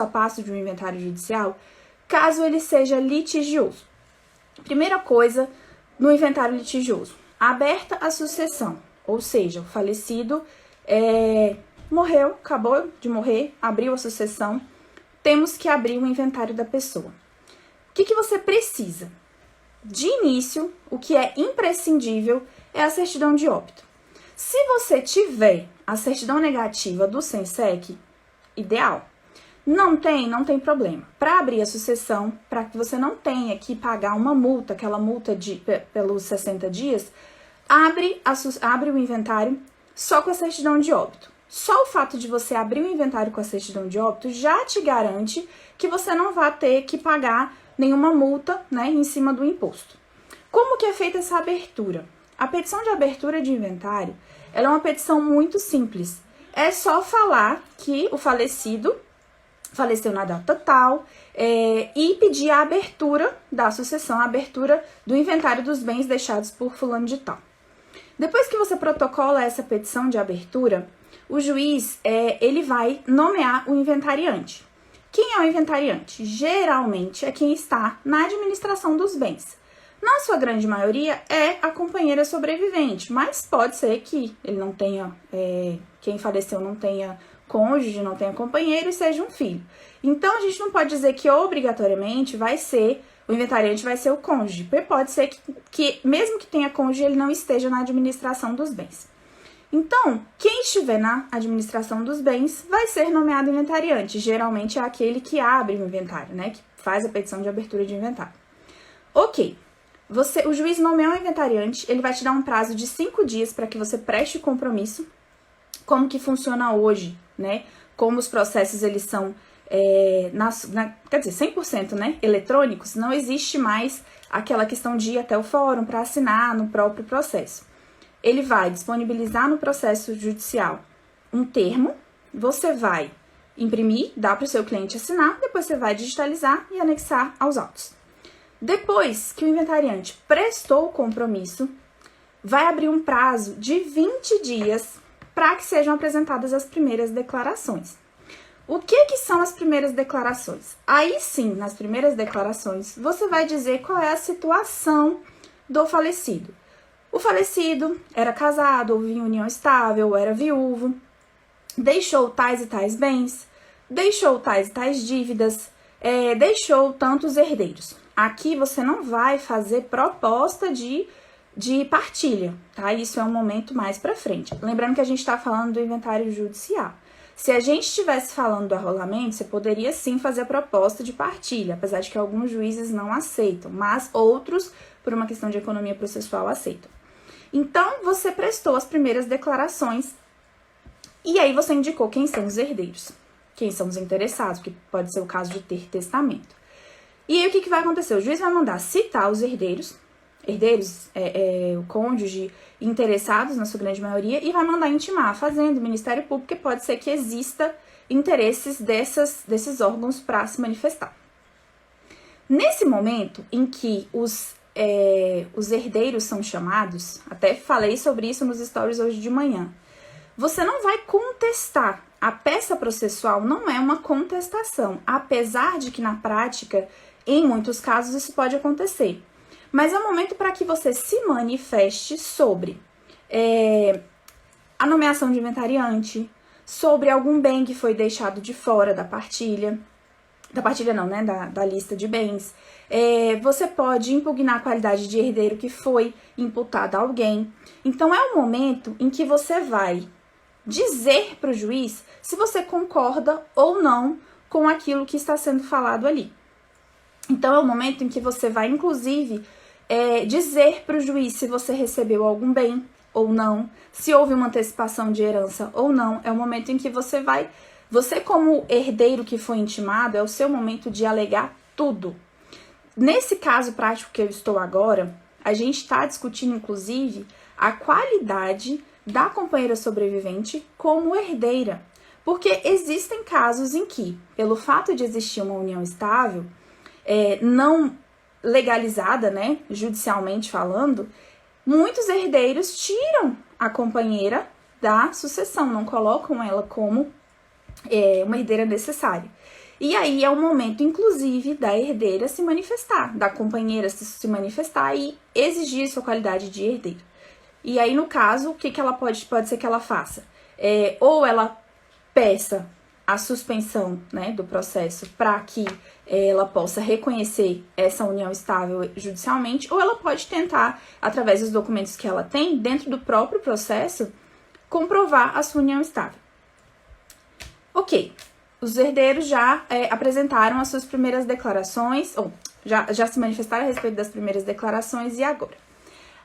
a passo de um inventário judicial, caso ele seja litigioso. Primeira coisa, no inventário litigioso, aberta a sucessão, ou seja, o falecido morreu, acabou de morrer, abriu a sucessão, temos que abrir o inventário da pessoa. O que você precisa? De início, o que é imprescindível é a certidão de óbito. Se você tiver a certidão negativa do SENSEC, ideal. Não tem problema. Para abrir a sucessão, para que você não tenha que pagar uma multa, aquela multa pelos 60 dias, abre o inventário só com a certidão de óbito. Só o fato de você abrir o inventário com a certidão de óbito já te garante que você não vai ter que pagar nenhuma multa, né, em cima do imposto. Como que é feita essa abertura? A petição de abertura de inventário, ela é uma petição muito simples. É só falar que o falecido faleceu na data tal e pedir a abertura da sucessão, a abertura do inventário dos bens deixados por fulano de tal. Depois que você protocola essa petição de abertura, o juiz ele vai nomear o inventariante. Quem é o inventariante? Geralmente é quem está na administração dos bens. Na sua grande maioria é a companheira sobrevivente, mas pode ser que ele não tenha, quem faleceu não tenha cônjuge, não tenha companheiro e seja um filho. Então a gente não pode dizer que obrigatoriamente o inventariante vai ser o cônjuge, porque pode ser que mesmo que tenha cônjuge, ele não esteja na administração dos bens. Então, quem estiver na administração dos bens vai ser nomeado inventariante. Geralmente é aquele que abre o inventário, né? Que faz a petição de abertura de inventário. Ok. O juiz nomeou o inventariante, ele vai te dar um prazo de 5 dias para que você preste compromisso. Como que funciona hoje, né? Como os processos, eles são, quer dizer, 100%, né? Eletrônicos, não existe mais aquela questão de ir até o fórum para assinar no próprio processo. Ele vai disponibilizar no processo judicial um termo, você vai imprimir, dar para o seu cliente assinar, depois você vai digitalizar e anexar aos autos. Depois que o inventariante prestou o compromisso, vai abrir um prazo de 20 dias para que sejam apresentadas as primeiras declarações. O que são as primeiras declarações? Aí sim, nas primeiras declarações, você vai dizer qual é a situação do falecido. O falecido era casado, ou em união estável, ou era viúvo, deixou tais e tais bens, deixou tais e tais dívidas, deixou tantos herdeiros. Aqui você não vai fazer proposta de partilha, tá? Isso é um momento mais pra frente. Lembrando que a gente tá falando do inventário judicial. Se a gente estivesse falando do arrolamento, você poderia sim fazer a proposta de partilha, apesar de que alguns juízes não aceitam, mas outros, por uma questão de economia processual, aceitam. Então, você prestou as primeiras declarações e aí você indicou quem são os herdeiros, quem são os interessados, porque pode ser o caso de ter testamento. E aí, o que vai acontecer? O juiz vai mandar citar os herdeiros, o cônjuge, interessados, na sua grande maioria, e vai mandar intimar a Fazenda, o Ministério Público, que pode ser que exista interesses desses órgãos para se manifestar. Nesse momento em que os herdeiros são chamados, até falei sobre isso nos stories hoje de manhã, você não vai contestar. A peça processual não é uma contestação, apesar de que na prática, em muitos casos, isso pode acontecer. Mas é um momento para que você se manifeste sobre a nomeação de inventariante, sobre algum bem que foi deixado de fora da partilha não, né, da lista de bens. Você pode impugnar a qualidade de herdeiro que foi imputada a alguém. Então, é o momento em que você vai dizer para o juiz se você concorda ou não com aquilo que está sendo falado ali. Então, é o momento em que você vai, inclusive, dizer para o juiz se você recebeu algum bem ou não, se houve uma antecipação de herança ou não. É o momento em que você como herdeiro que foi intimado, é o seu momento de alegar tudo. Nesse caso prático que eu estou agora, a gente está discutindo, inclusive, a qualidade da companheira sobrevivente como herdeira. Porque existem casos em que, pelo fato de existir uma união estável, não legalizada, né, judicialmente falando, muitos herdeiros tiram a companheira da sucessão, não colocam ela como uma herdeira necessária. E aí é o momento, inclusive, da herdeira se manifestar, da companheira se manifestar e exigir sua qualidade de herdeira. E aí, no caso, o que ela pode ser que ela faça? Ou ela peça a suspensão, né, do processo para que ela possa reconhecer essa união estável judicialmente, ou ela pode tentar, através dos documentos que ela tem, dentro do próprio processo, comprovar a sua união estável. Ok, os herdeiros já apresentaram as suas primeiras declarações, ou já se manifestaram a respeito das primeiras declarações, e agora?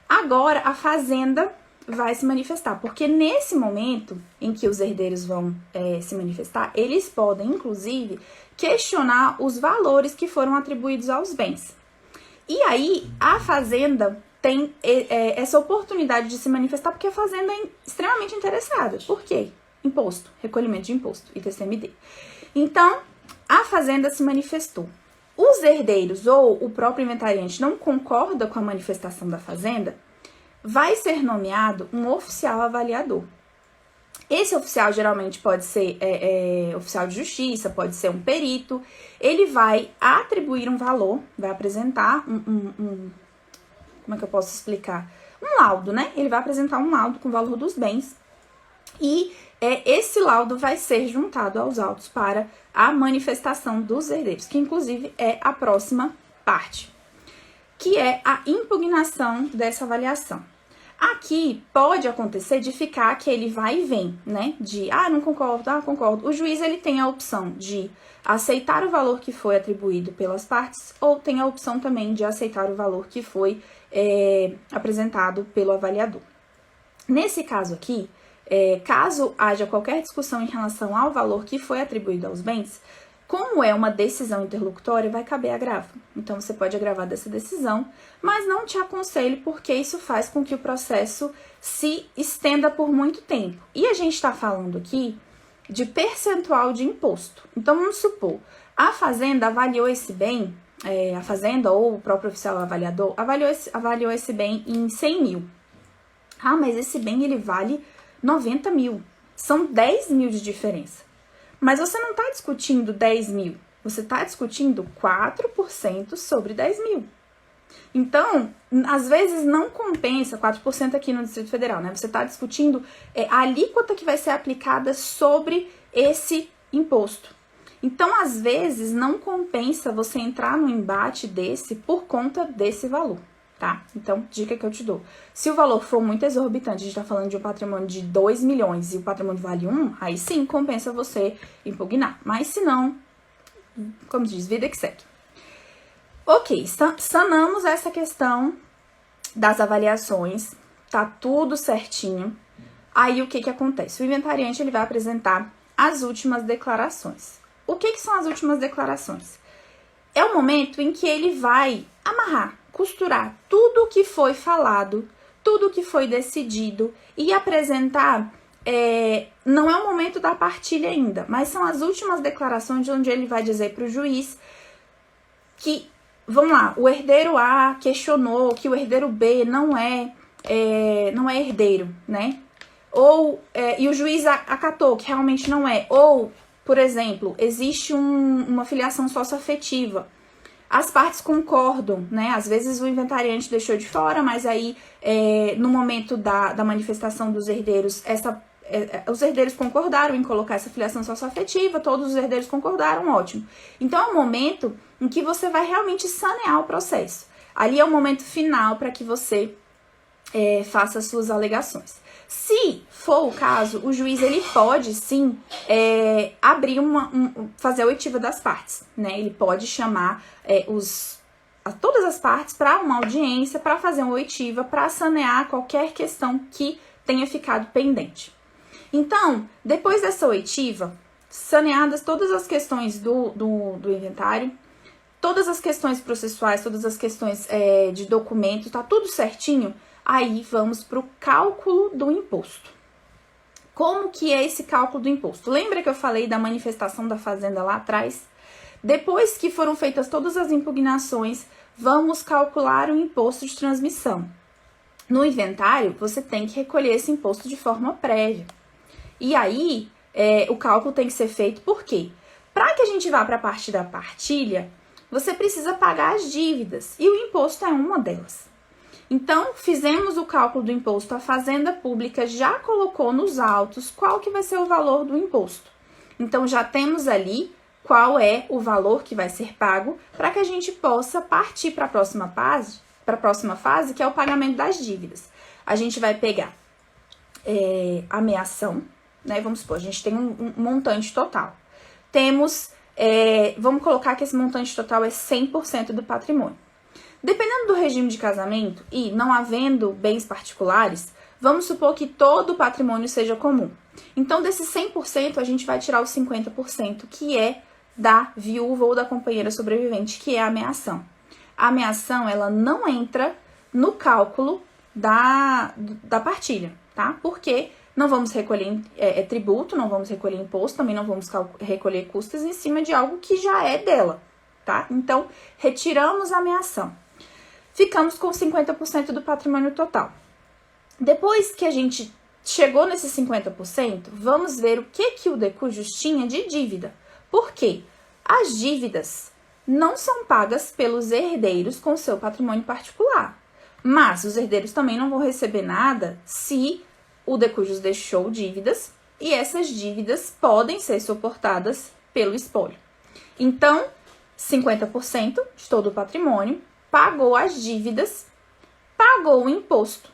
Agora a fazenda vai se manifestar, porque nesse momento em que os herdeiros vão se manifestar, eles podem, inclusive, questionar os valores que foram atribuídos aos bens. E aí, a fazenda tem essa oportunidade de se manifestar, porque a fazenda é extremamente interessada. Por quê? Imposto, recolhimento de imposto, ITCMD. Então, a fazenda se manifestou. Os herdeiros ou o próprio inventariante não concorda com a manifestação da fazenda, vai ser nomeado um oficial avaliador. Esse oficial geralmente pode ser oficial de justiça, pode ser um perito. Ele vai atribuir um valor, vai apresentar como é que eu posso explicar? Um laudo, né? Ele vai apresentar um laudo com o valor dos bens e esse laudo vai ser juntado aos autos para a manifestação dos herdeiros, que inclusive é a próxima parte, que é a impugnação dessa avaliação. Aqui pode acontecer de ficar aquele vai e vem, né? De, não concordo, concordo. O juiz, ele tem a opção de aceitar o valor que foi atribuído pelas partes, ou tem a opção também de aceitar o valor que foi apresentado pelo avaliador. Nesse caso aqui, caso haja qualquer discussão em relação ao valor que foi atribuído aos bens, como é uma decisão interlocutória, vai caber agravo. Então, você pode agravar dessa decisão, mas não te aconselho porque isso faz com que o processo se estenda por muito tempo. E a gente está falando aqui de percentual de imposto. Então, vamos supor, a fazenda avaliou esse bem, a fazenda ou o próprio oficial avaliador avaliou esse bem em 100 mil. Mas esse bem ele vale 90 mil. São 10 mil de diferença. Mas você não está discutindo 10 mil, você está discutindo 4% sobre 10 mil. Então, às vezes não compensa 4% aqui no Distrito Federal, né? Você está discutindo a alíquota que vai ser aplicada sobre esse imposto. Então, às vezes, não compensa você entrar num embate desse por conta desse valor, tá? Então, dica que eu te dou. Se o valor for muito exorbitante, a gente tá falando de um patrimônio de 2 milhões e o patrimônio vale 1, aí sim compensa você impugnar. Mas se não, como diz, vida que segue. Ok, sanamos essa questão das avaliações, tá tudo certinho. Aí o que acontece? O inventariante ele vai apresentar as últimas declarações. O que são as últimas declarações? É o momento em que ele vai amarrar, costurar tudo o que foi falado, tudo o que foi decidido e apresentar, não é o momento da partilha ainda, mas são as últimas declarações onde ele vai dizer para o juiz que, vamos lá, o herdeiro A questionou que o herdeiro B não é herdeiro, né? Ou, e o juiz acatou que realmente não é. Ou, por exemplo, existe uma filiação socioafetiva. As partes concordam, né? Às vezes o inventariante deixou de fora, mas aí no momento da manifestação dos herdeiros, os herdeiros concordaram em colocar essa filiação socioafetiva, todos os herdeiros concordaram, ótimo. Então é o momento em que você vai realmente sanear o processo. Ali é o momento final para que você faça as suas alegações. Se for o caso, o juiz ele pode sim abrir fazer a oitiva das partes, né? Ele pode chamar todas as partes para uma audiência, para fazer uma oitiva, para sanear qualquer questão que tenha ficado pendente. Então, depois dessa oitiva, saneadas todas as questões do inventário, todas as questões processuais, todas as questões de documento, tá tudo certinho, aí vamos para o cálculo do imposto. Como que é esse cálculo do imposto? Lembra que eu falei da manifestação da fazenda lá atrás? Depois que foram feitas todas as impugnações, vamos calcular o imposto de transmissão. No inventário, você tem que recolher esse imposto de forma prévia. E aí, o cálculo tem que ser feito por quê? Para que a gente vá para a parte da partilha, você precisa pagar as dívidas e o imposto é uma delas. Então, fizemos o cálculo do imposto, a Fazenda Pública já colocou nos autos qual que vai ser o valor do imposto. Então, já temos ali qual é o valor que vai ser pago para que a gente possa partir para a próxima fase, que é o pagamento das dívidas. A gente vai pegar a meação, né? Vamos supor, a gente tem um montante total. Temos, vamos colocar que esse montante total é 100% do patrimônio. Dependendo do regime de casamento e não havendo bens particulares, vamos supor que todo o patrimônio seja comum. Então, desses 100%, a gente vai tirar os 50%, que é da viúva ou da companheira sobrevivente, que é a meação. A meação, ela não entra no cálculo da partilha, tá? Porque não vamos recolher tributo, não vamos recolher imposto, também não vamos recolher custas em cima de algo que já é dela, tá? Então, retiramos a meação. Ficamos com 50% do patrimônio total. Depois que a gente chegou nesses 50%, vamos ver o que o decujus tinha de dívida. Por quê? As dívidas não são pagas pelos herdeiros com seu patrimônio particular. Mas os herdeiros também não vão receber nada se o decujus deixou dívidas e essas dívidas podem ser suportadas pelo espólio. Então, 50% de todo o patrimônio pagou as dívidas, pagou o imposto.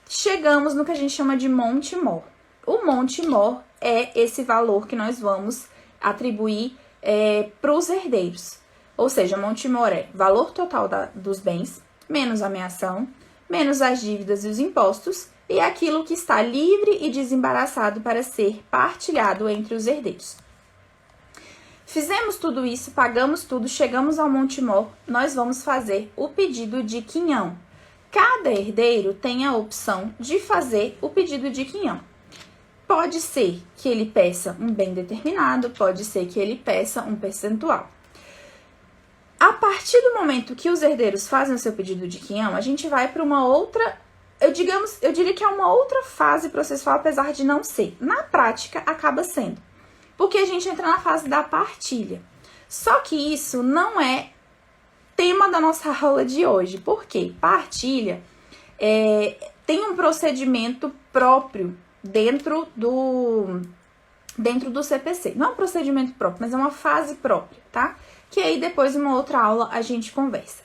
Chegamos no que a gente chama de monte mor. O monte mor é esse valor que nós vamos atribuir para os herdeiros. Ou seja, monte mor é valor total dos bens, menos a meação, menos as dívidas e os impostos, e aquilo que está livre e desembaraçado para ser partilhado entre os herdeiros. Fizemos tudo isso, pagamos tudo, chegamos ao monte mor, nós vamos fazer o pedido de quinhão. Cada herdeiro tem a opção de fazer o pedido de quinhão. Pode ser que ele peça um bem determinado, pode ser que ele peça um percentual. A partir do momento que os herdeiros fazem o seu pedido de quinhão, a gente vai para uma outra, eu diria que é uma outra fase processual, apesar de não ser. Na prática, acaba sendo. Porque a gente entra na fase da partilha. Só que isso não é tema da nossa aula de hoje. Por quê? Partilha tem um procedimento próprio dentro do CPC. Não é um procedimento próprio, mas é uma fase própria, tá? Que aí depois, em uma outra aula, a gente conversa.